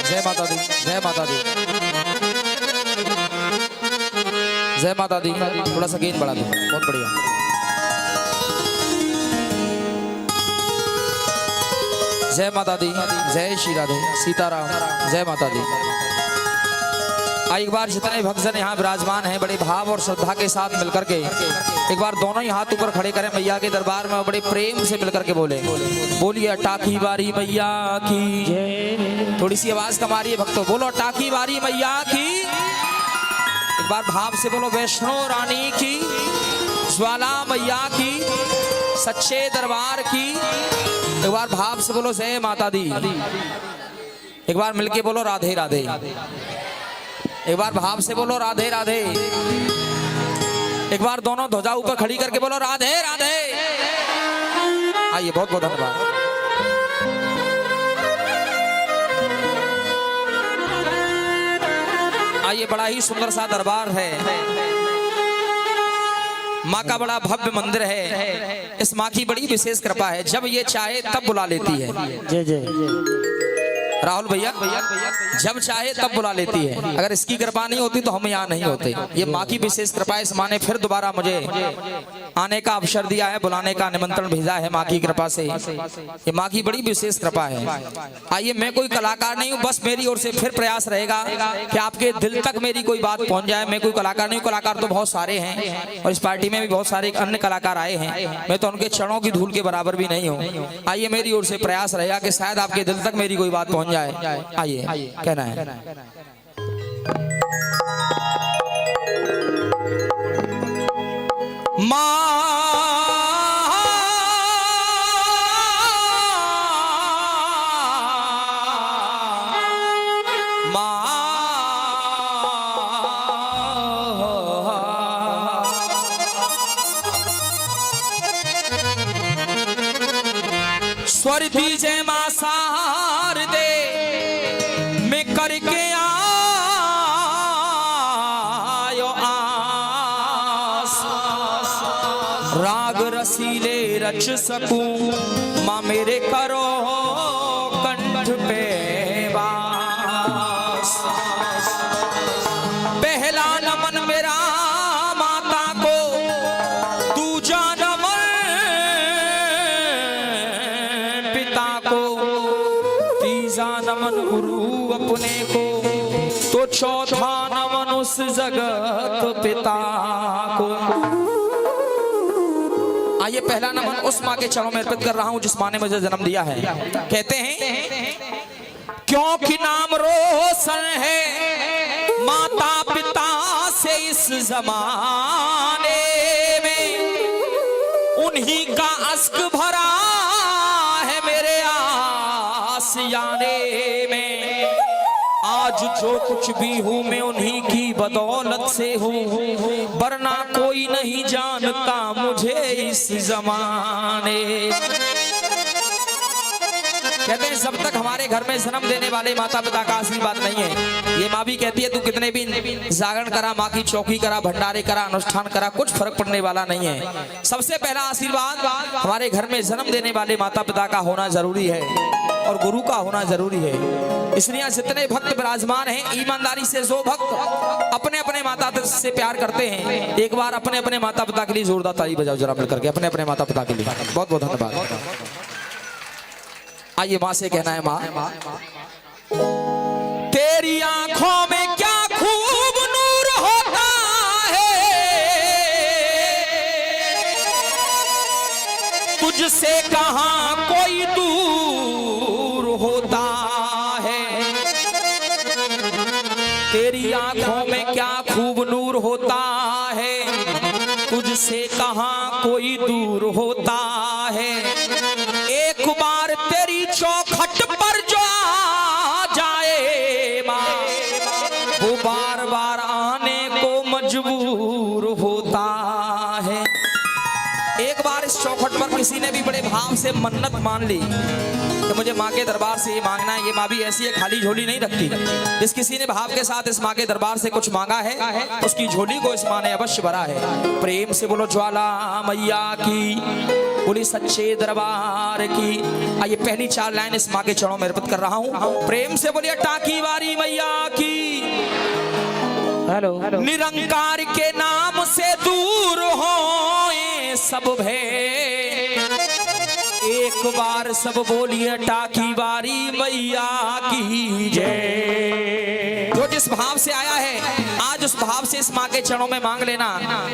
जय माता दी, जय माता दी, जय माता दी। थोड़ा सा गेन बढ़ा दो, बहुत बढ़िया। जय माता दी, जय श्री राधे सीताराम, जय माता दी। एक बार जितने भक्तजन यहाँ विराजमान हैं बड़े भाव और श्रद्धा के साथ मिलकर के एक बार दोनों ही हाथ ऊपर खड़े करें मैया के दरबार में, बड़े प्रेम से मिलकर के बोले, बोलिए टाकी वारी मैया की। थोड़ी सी आवाज कमारिए भक्तों, बोलो टाकी वारी मैया की। एक बार भाव से बोलो वैष्णो रानी की, ज्वाला मैया की, सच्चे दरबार की। एक बार भाव से बोलो जय माता दी। एक बार मिलके बोलो राधे राधे। एक बार भाव से बोलो राधे राधे। एक बार दोनों ध्वजा ऊपर खड़ी करके बोलो राधे राधे। आइए, बहुत बहुत धन्यवाद। आइए, बड़ा ही सुंदर सा दरबार है, माँ का बड़ा भव्य मंदिर है। इस माँ की बड़ी विशेष कृपा है, जब ये चाहे तब बुला लेती है। जय जय राहुल भैया, जब चाहे तब बुला लेती है। अगर इसकी कृपा नहीं होती तो हम यहाँ नहीं होते। ये माँ की विशेष कृपा है। इस माँ ने फिर दोबारा मुझे आने का अवसर दिया है, बुलाने का निमंत्रण भेजा है माँ की कृपा से। ये माँ की बड़ी विशेष कृपा है। आइए, मैं कोई कलाकार नहीं हूँ, बस मेरी ओर से फिर प्रयास रहेगा कि आपके दिल तक मेरी कोई बात पहुँच जाए। मैं कोई कलाकार नहीं हूँ, कलाकार तो बहुत सारे हैं और इस पार्टी में भी बहुत सारे अन्य कलाकार आए हैं। मैं तो उनके चरणों की धूल के बराबर भी नहीं हूँ। आइए, मेरी ओर से प्रयास रहेगा कि शायद आपके दिल तक मेरी कोई बात पहुँच जाए। आइए, कहना है माँ स्वर दीजे माँ सार दे मैं करके आयो आस, राग रसीले रच सकूं माँ मेरे करो कंठ पे वास। पहला नमन मेरा माता को, दूजा नमन पिता को, तीजा नमन गुरु अपने को, तो चौथा नमन उस जगत पिता को। आइए, पहला नमन उस माँ के चरणों में अर्पित कर रहा हूं जिस माँ ने मुझे जन्म दिया है। कहते हैं क्योंकि नाम रोशन है माता पिता से इस जमाने में, उन्हीं का अश्क भरा है मेरे आसियाने में। आज जो कुछ भी हूँ मैं उन्हीं की बदौलत से हूँ, वरना कोई नहीं जानता मुझे इस जमाने। कहते हैं जब तक हमारे घर में जन्म देने वाले माता पिता का आशीर्वाद नहीं है, ये माँ भी कहती है तू कितने भी जागरण करा, माँ की चौकी करा, भंडारे करा, अनुष्ठान करा, कुछ फर्क पड़ने वाला नहीं है। सबसे पहला आशीर्वाद हमारे घर में जन्म देने वाले माता पिता का होना जरूरी है और गुरु का होना जरूरी है। इसलिए जितने भक्त विराजमान हैं, ईमानदारी से जो भक्त अपने अपने माता पिता से प्यार करते हैं, एक बार अपने अपने माता पिता के लिए जोरदार ताली बजाओ जरा मिलकर के, अपने अपने माता पिता के लिए। बहुत बहुत धन्यवाद। आइए, माँ से कहना है माँ तेरी आंखों में क्या खूब नूर होता है, तुझसे कहाँ कोई दूर होता है। तेरी आंखों में क्या खूब नूर होता है, तुझसे कहाँ कोई दूर होता है। एक बार तेरी चौखट पर जो आ जाए माँ, वो बार बार आने को मजबूर होता है। एक बार इस चौखट पर किसी ने भी बड़े भाव से मन्नत मान ली कि मुझे माँ के दरबार से ये मांगना है। ये माँ भी ऐसी है, खाली झोली नहीं रखती। जिस किसी ने भाव के साथ इस माँ के दरबार से कुछ मांगा है, उसकी झोली को इस माँ ने अवश्य भरा है। प्रेम से बोलो ज्वाला मैया की, बोली सच्चे दरबार की। आइए पहली 4 लाइन इस माँ के चरणों में अर्पित कर रहा हूँ। प्रेम से बोलिए टाकी वारी मैया की। Hello hello. निरंकार के नाम से दूर हो सब भय, एक बार सब बोलिए टाकी वारी मैया की जय। जो जिस भाव से आया है आज उस भाव से इस माँ के चरणों में मांग लेना,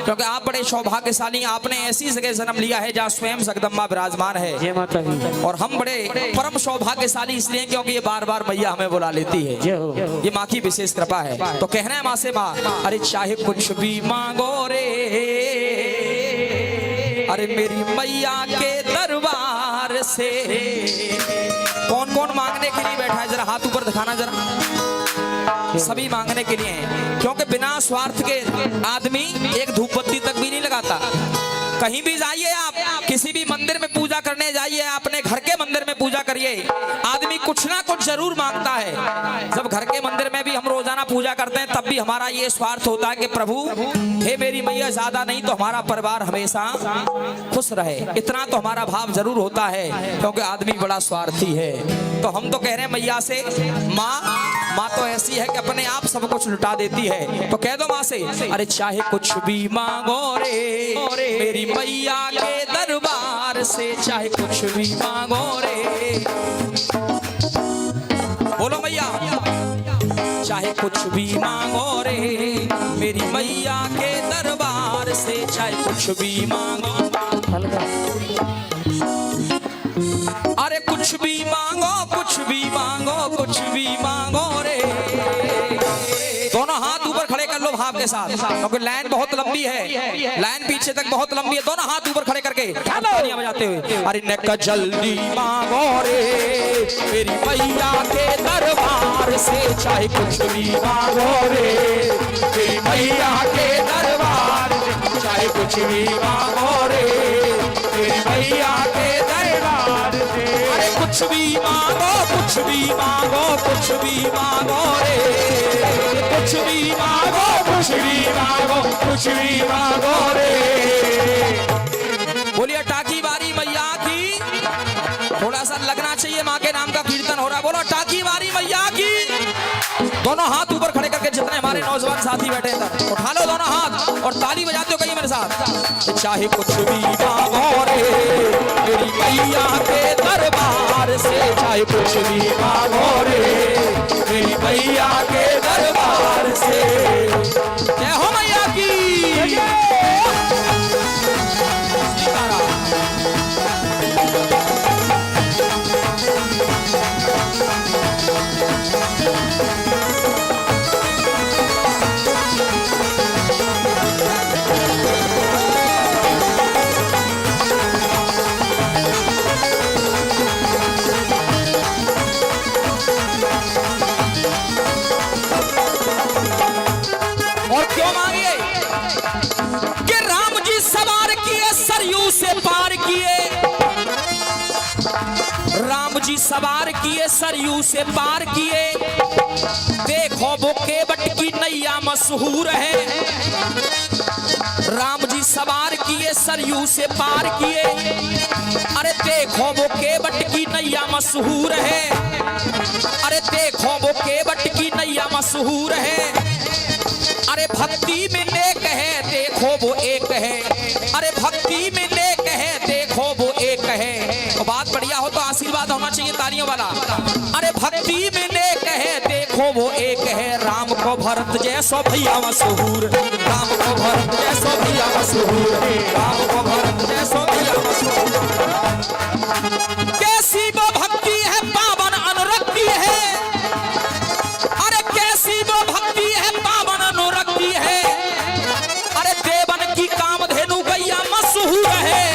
क्योंकि आप बड़े सौभाग्यशाली, आपने ऐसी जगह जन्म लिया है जहाँ स्वयं जगदम्बा विराजमान है। जय माता दी। और हम बड़े परम सौभाग्यशाली इसलिए क्योंकि ये बार बार मैया हमें बुला लेती है। ये माँ की विशेष कृपा है। तो कहना है माँ से, माँ अरे चाहे कुछ भी मांगो रे, अरे मेरी मैया के दरबार से। कौन कौन मांगने के लिए बैठा है, जरा हाथ ऊपर दिखाना जरा। सभी मांगने के लिए हैं, क्योंकि बिना स्वार्थ के आदमी एक धूप बत्ती तक भी नहीं लगाता। कहीं भी जाइए आप, किसी भी मंदिर में पूजा करने जाइए, अपने घर के मंदिर में पूजा करिए, आदमी कुछ ना कुछ जरूर मांगता है। जब घर के मंदिर में भी हम रोजाना पूजा करते हैं तब भी हमारा ये स्वार्थ होता है कि प्रभु हे मेरी मैया ज्यादा नहीं तो हमारा परिवार हमेशा खुश रहे। इतना तो हमारा भाव जरूर होता है, क्योंकि आदमी बड़ा स्वार्थी है। तो हम तो कह रहे हैं मैया से, माँ तो ऐसी है कि अपने आप सब कुछ लुटा देती है। तो कह दो माँ से, अरे चाहे कुछ भी मांगो रे मेरी मैया के दरबार से, चाहे कुछ भी मांगो रे। बोलो मैया, चाहे कुछ भी मांगो रे मेरी मैया के दरबार से, चाहे कुछ भी मांगो। अरे कुछ भी मांगो, कुछ भी मांगो, कुछ भी मांगो रे। दोनों हाथ ऊपर खड़े कर लो भाव के साथ, क्योंकि लाइन बहुत लंबी है, लाइन पीछे तक बहुत लंबी है। दोनों हाथ ऊपर खड़े करके तालियां बजाते हुए, अरे नेक जल्दी मांगो रे मेरी मैया के दरबार से, चाहे कुछ भी मांगो रे मेरी मैया के दरबार से, चाहे कुछ भी मांगो रे मेरी मैया के दरबार से। अरे कुछ भी मांगो, कुछ भी मांगो, कुछ भी मांगो रे, कुछ भी मांगो, कुछ भी मांगो, कुछ भी मांगो रे। बोलिए टाकी वारी मैया की। थोड़ा सा लगना चाहिए, माँ के नाम का कीर्तन हो रहा है। बोलो टाकी वारी मैया की। दोनों हाथ ऊपर खड़े करके जितने हमारे नौजवान साथी बैठे हैं उठा लो दोनों हाथ और ताली बजाते हो कहीं मेरे साथ। चाहे कुछ भी मांगो रे मेरी मैया के दरबार से, चाहे कुछ भी मांगो रे मेरी मैया के दरबार से। जय हो मैया की। और क्यों मांगे कि राम जी सवार किए सरयू से पार किए, राम जी सवार किए सरयू से पार किए। देखो वो केवट की नैया मशहूर है, राम जी सवार किए सरयू से पार किए। अरे देखो वो केवट की नैया मशहूर है, अरे देखो वो केवट की नैया मशहूर है। अरे भक्ति में नेक है देखो वो एक है, अरे भक्ति में नेक है देखो वो एक है। तो बात बढ़िया हो तो आशीर्वाद होना चाहिए तालियों वाला। अरे भक्ति में नेक है देखो वो एक है। राम को भरत जैसो भैया मशहूर, राम को भरत जैसो भैया मशहूर, राम को भरत जैसो भैया मशहूर। कैसी वो भक्ति है पावन अनुरक्ति है, अरे कैसी वो भक्ति है पावन अनुरक्ति है। अरे देवन की कामधेनु गैया मशहूर है,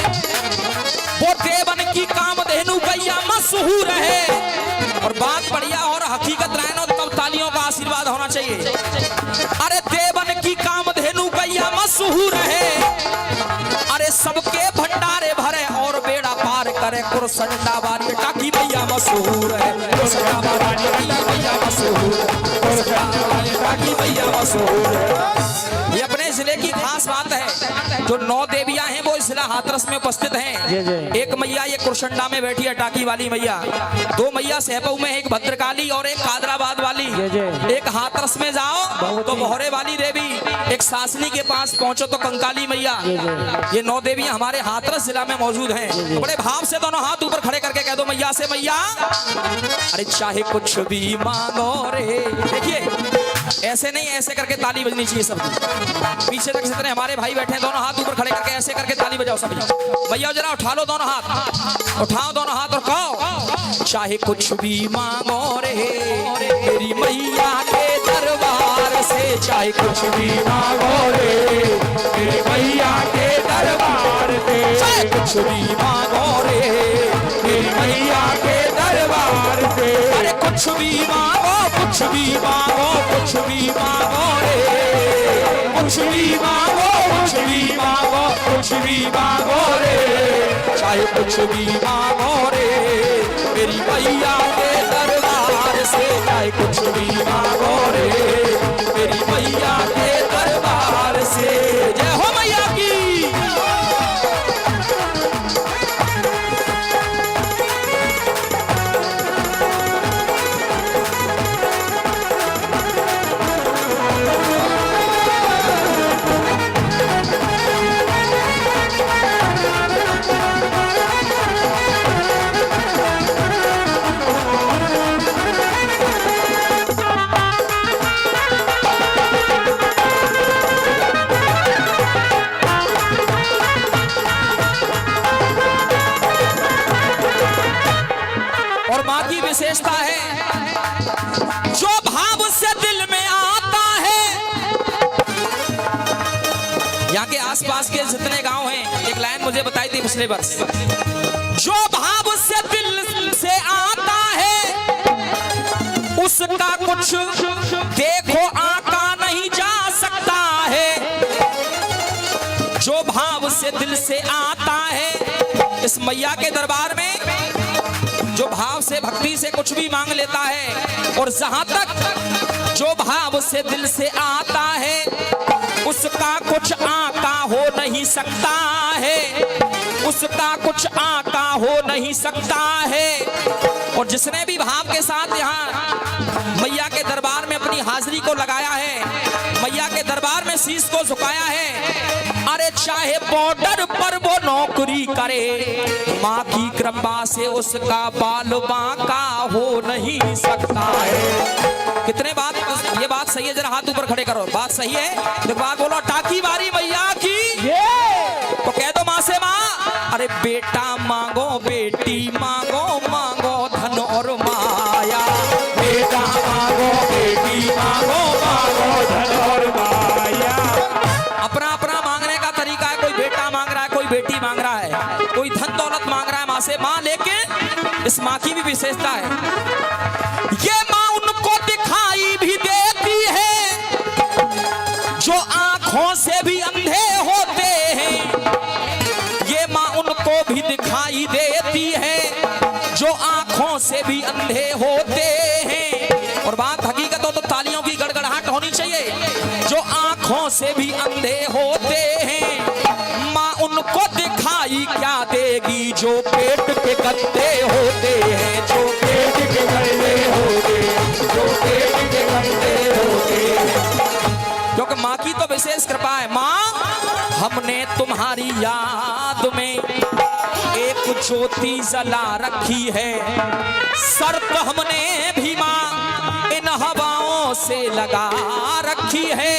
वो देवन की कामधेनु गैया मशहूर है। और बात बढ़िया और हकीकत रहना तब तालियों का आशीर्वाद होना चाहिए। अरे देवन की कामधेनु गैया मशहूर है, अरे सबके भंडारे भरे और बेड़ा पार करे। कुरसंडा वाली टाकी मैया मशहूर है, कुरसंडा वाली मैया मशहूर है, कुरसंडा वाली टाकी मैया मशहूर है। ये अपने जिले की खास बात है। जो 9 देवियां हैं वो इस जिला हाथरस में उपस्थित हैं। एक मैया ये कुरसंडा में बैठी है, टाकी वाली मैया। दो मैया सहपऊ में, एक भद्रकाली और एक कादराबाद वाली। एक हाथरस में जाओ तो मोहरे वाली देवी, एक सासनी के पास पहुंचो तो कंकाली मैया। ये 9 देवियां हमारे हाथरस जिला में मौजूद हैं। बड़े भाव से दोनों हाथ ऊपर खड़े करके कह दो मैया से, मैया अरे चाहे कुछ भी मांगो रे। देखिए ऐसे नहीं, ऐसे करके ताली बजनी चाहिए सबकी। पीछे तक जितने हमारे भाई बैठे हैं दोनों हाथ ऊपर खड़े करके ऐसे करके ताली बजाओ सब। भैया जरा उठा लो दोनों हाथ, उठाओ दोनों हाथ और कहो चाहे कुछ भी मांगो रे मेरी मैया के दरबार से। चाहे कुछ भी मांगो रे मेरी मैया के दरबार से। चाहे कुछ भी मांगो रे मेरी मैया के दरबार से। अरे कुछ भी मांगो, कुछ भी मांगो, कुछ भी मांगो रे। कुछ भी मांगो, कुछ भी मांगो, कुछ भी मांगो रे। चाहे कुछ भी मांगो रे मेरी मैया के दरबार से। चाहे कुछ भी मांगो रे मेरी मैया के दरबार से। जय हो मैया की। और मां की विशेषता है जो भाव से दिल में आता है। यहाँ के आसपास के जितने गांव हैं, एक लाइन मुझे बताई थी पिछले वर्ष, जो भाव से दिल से आता है उसका कुछ देखो आका नहीं जा सकता है। जो भाव से दिल से आता है इस मैया के दरबार में, जो भाव से भक्ति से कुछ भी मांग लेता है। और जहां तक जो भाव से दिल से आता है उसका कुछ आका हो नहीं सकता है। उसका कुछ आका हो नहीं सकता है। और जिसने भी भाव के साथ यहाँ मैया के दरबार में अपनी हाजिरी को लगाया है, मैया के दरबार में शीश को झुकाया है, अरे चाहे बॉर्डर पर वो नौकरी करे, माँ की कृपा से उसका बाल बांका हो नहीं सकता है। कितने बात, ये बात सही है? जरा हाथ ऊपर खड़े करो, बात सही है? तो बात बोलो टाकी वारी मैया की। तो कह दो माँ से, माँ अरे बेटा मांगो, बेटी मांगो, मांगो धन और माया। बेटा मांगो, बेटी मांगो, मांगो धन और माया। अपना अपना मांगने का तरीका है। कोई बेटा मांग रहा है, कोई बेटी मांग रहा है, कोई धन दौलत मांग रहा है माँ से। माँ लेकिन इस माँ की भी विशेषता है, ये माँ उनको दिखाई भी देती है जो आंखों से भी अंधे होते हैं। ये माँ उनको भी दिखाई देती है जो आंखों से भी अंधे होते हैं। और बात हकीकत हो तो तालियों की गड़गड़ाहट होनी चाहिए। जो आंखों से भी अंधे होते हैं, माँ उनको दिखाई क्या देगी जो पेट के गद्दे होते हैं। जो पेट के गद्दे होते हैं, जो पेट के गद्दे होते हैं। क्योंकि माँ की तो विशेष कृपा है। माँ हमने तुम्हारी याद में एक ज्योति जला रखी है, शर्त हमने भी माँ इन हवाओं से लगा रखी है।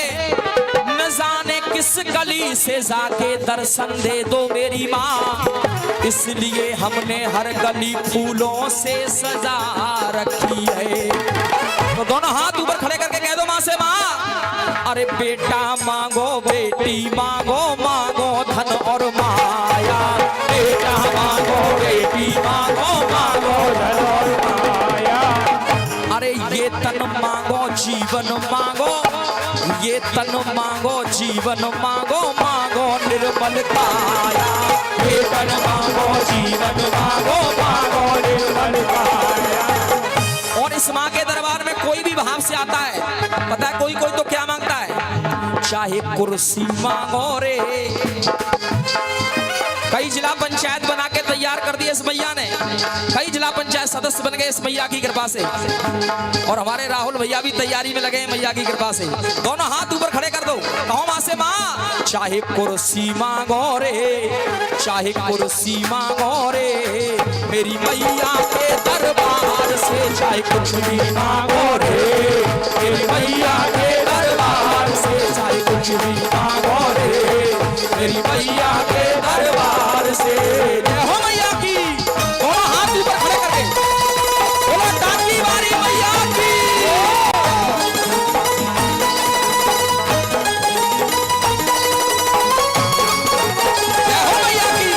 न जाने किस गली से जाके दर्शन दे दो मेरी माँ, इसलिए हमने हर गली फूलों से सजा रखी है। तो दोनों हाथ ऊपर खड़े करके कह दो माँ से, माँ अरे बेटा मांगो, बेटी मांगो, मांगो धन और माया। बेटा मांगो, बेटी मांगो, मांगो धन और माया। अरे ये तन मांगो, जीवन मांगो, ये तन मांगो, जीवन मांगो, मांगो निर्मल काया। ये तन मांगो, जीवन मांगो, मांगो निर्मल काया। और इस माँ के दरबार में कोई भी भाव से आता है, पता है कोई कोई तो क्या मांगता है? चाहे कुर्सी मांगो रे, कई जिला पंचायत बना के तैयार कर दिए इस मैया ने, कई जिला पंचायत सदस्य बन गए इस मैया की कृपा से। और हमारे राहुल भैया भी तैयारी में लगे हैं मैया की कृपा से। दोनों हाथ ऊपर खड़े कर दो, कहो मां से मां चाहे कुर्सी मांगो रे, चाहे कुर्सी मांगो रे, मेरी मैया के दरबार से चाहे कुछ भी मांगो रे, मेरी मैया के दरबार से चाहे कुछ भी मांगो रे, मेरी मैया के दरबार से। जय हो मैया की। दोनों हाथ ऊपर खड़े करके बोलो टांगी वाली मैया की। जय हो मैया की।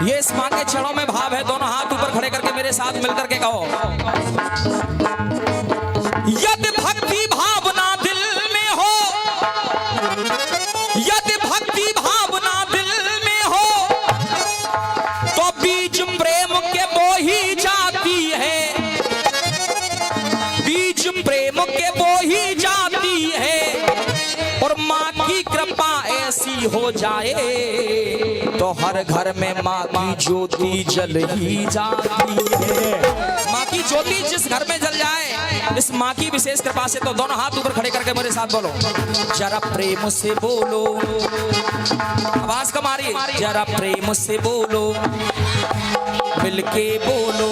ये इस मां के चरणों में भाव है। दोनों हाथ ऊपर खड़े करके मेरे साथ मिलकर के कहो, यदि भक्ति भावना दिल में हो, यदि भक्ति भावना दिल में हो, तो बीज प्रेम के बो ही जाती है, बीज प्रेम के बो ही जाती है। और माँ की कृपा ऐसी हो जाए तो हर घर में माँ की ज्योति जल ही जाती है। माँ की ज्योति जिस घर में जल जाए इस माँ की विशेष कृपा से। तो दोनों हाथ ऊपर खड़े करके मेरे साथ बोलो, जरा प्रेम से बोलो, आवाज कम आ रही है, जरा प्रेम से बोलो, मिलके बोलो।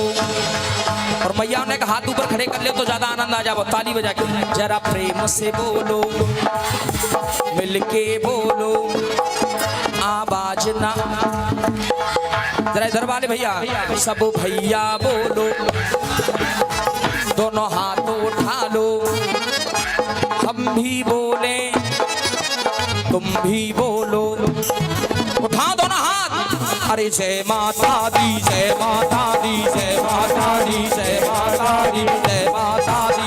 और मैया ने कहा हाथ ऊपर खड़े कर ले तो ज्यादा आनंद आ जाओ, ताली बजा के। जरा प्रेम से बोलो, मिलके बोलो, आवाज ना, जरा इधर वाले भैया, सब भैया बोलो, दोनों हाथ उठा लो, हम भी बोले तुम भी बोलो, उठा दोनों हाथ। अरे जय माता दी, जय माता दी, जय माता दी, जय माता दी, जय माता दी।